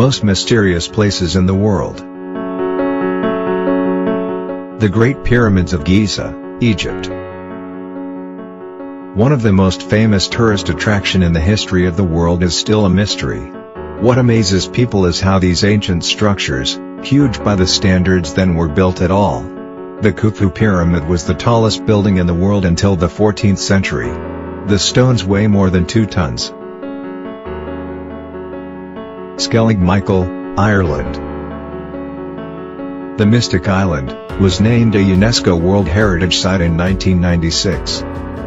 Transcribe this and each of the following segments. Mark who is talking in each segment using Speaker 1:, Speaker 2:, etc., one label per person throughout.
Speaker 1: most mysterious places in the world. The Great Pyramids of Giza, Egypt. One of the most famous tourist attraction in the history of the world is still a mystery. What amazes people is how these ancient structures, huge by the standards then, were built at all. The Khufu Pyramid was the tallest building in the world until the 14th century. The stones weigh more than 2 tons. Skellig Michael, Ireland. The Mystic Island was named a UNESCO World Heritage Site in 1996.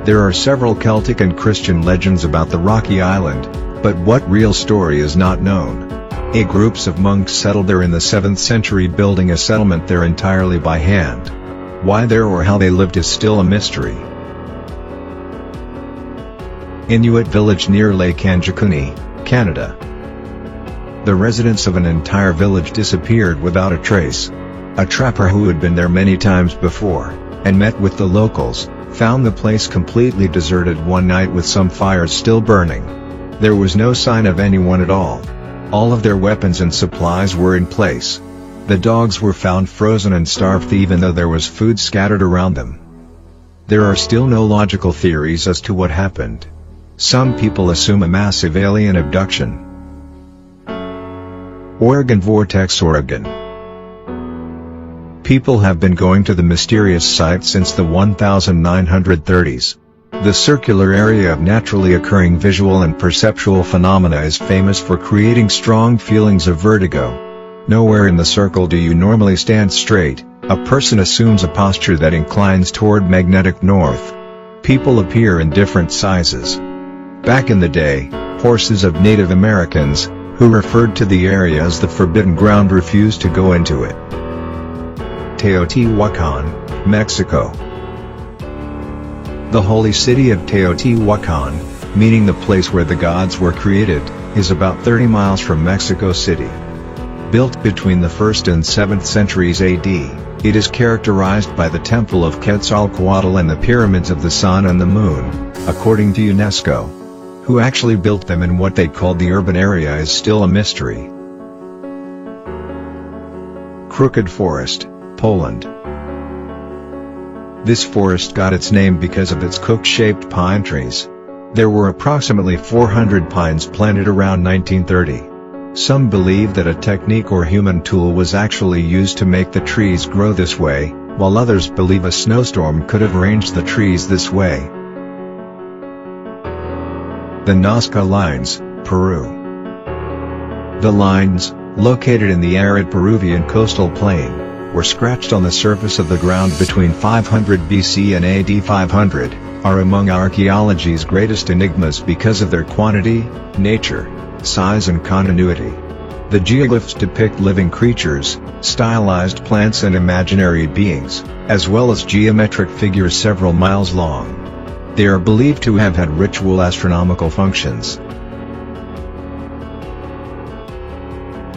Speaker 1: There are several Celtic and Christian legends about the rocky island, but what real story is not known. Groups of monks settled there in the 7th century, building a settlement there entirely by hand. Why there or how they lived is still a mystery. Inuit village near Lake Anjikuni, Canada. The residents of an entire village disappeared without a trace. A trapper who had been there many times before, and met with the locals, found the place completely deserted one night with some fires still burning. There was no sign of anyone at all. All of their weapons and supplies were in place. The dogs were found frozen and starved even though there was food scattered around them. There are still no logical theories as to what happened. Some people assume a massive alien abduction. Oregon Vortex, Oregon. People have been going to the mysterious site since the 1930s. The circular area of naturally occurring visual and perceptual phenomena is famous for creating strong feelings of vertigo. Nowhere in the circle do you normally stand straight. A person assumes a posture that inclines toward magnetic north. People appear in different sizes. Back in the day, horses of Native Americans, who referred to the area as the Forbidden Ground, refused to go into it. Teotihuacan, Mexico. The holy city of Teotihuacan, meaning the place where the gods were created, is about 30 miles from Mexico City. Built between the 1st and 7th centuries AD, it is characterized by the Temple of Quetzalcoatl and the Pyramids of the Sun and the Moon, according to UNESCO. Who actually built them and what they called the urban area is still a mystery. Crooked Forest, Poland. This forest got its name because of its cook-shaped pine trees. There were approximately 400 pines planted around 1930. Some believe that a technique or human tool was actually used to make the trees grow this way, while others believe a snowstorm could have arranged the trees this way. The Nazca Lines, Peru. The lines, located in the arid Peruvian coastal plain, were scratched on the surface of the ground between 500 BC and AD 500, are among archaeology's greatest enigmas because of their quantity, nature, size and continuity. The geoglyphs depict living creatures, stylized plants and imaginary beings, as well as geometric figures several miles long. They are believed to have had ritual astronomical functions.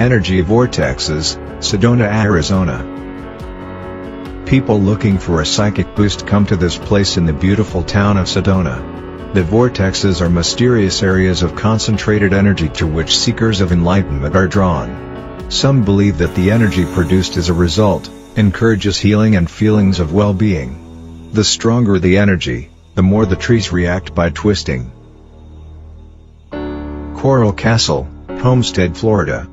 Speaker 1: Energy vortexes, Sedona, Arizona. People looking for a psychic boost come to this place in the beautiful town of Sedona. The vortexes are mysterious areas of concentrated energy to which seekers of enlightenment are drawn. Some believe that the energy produced as a result encourages healing and feelings of well-being. The stronger the energy, the more the trees react by twisting. Coral Castle, Homestead, Florida.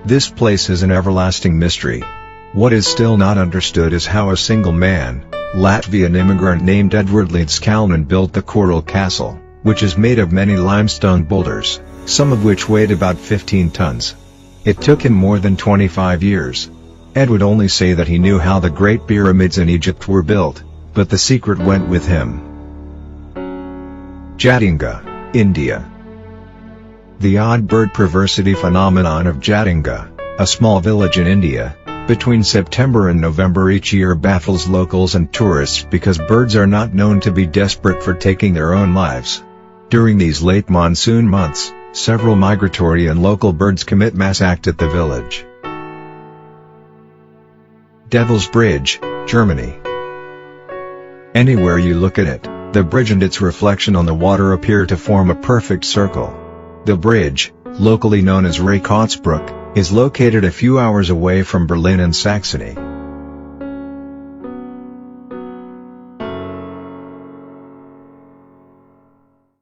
Speaker 1: This place is an everlasting mystery. What is still not understood is how a single man, Latvian immigrant named Edward Leedskalnin, built the Coral Castle, which is made of many limestone boulders, some of which weighed about 15 tons. It took him more than 25 years. Ed would only say that he knew how the Great Pyramids in Egypt were built, but the secret went with him. Jatinga, India. The odd bird perversity phenomenon of Jatinga, a small village in India, between September and November each year baffles locals and tourists because birds are not known to be desperate for taking their own lives. During these late monsoon months, several migratory and local birds commit mass act at the village. Devil's Bridge, Germany. Anywhere you look at it, the bridge and its reflection on the water appear to form a perfect circle. The bridge, locally known as Reichardsbruck, is located a few hours away from Berlin in Saxony.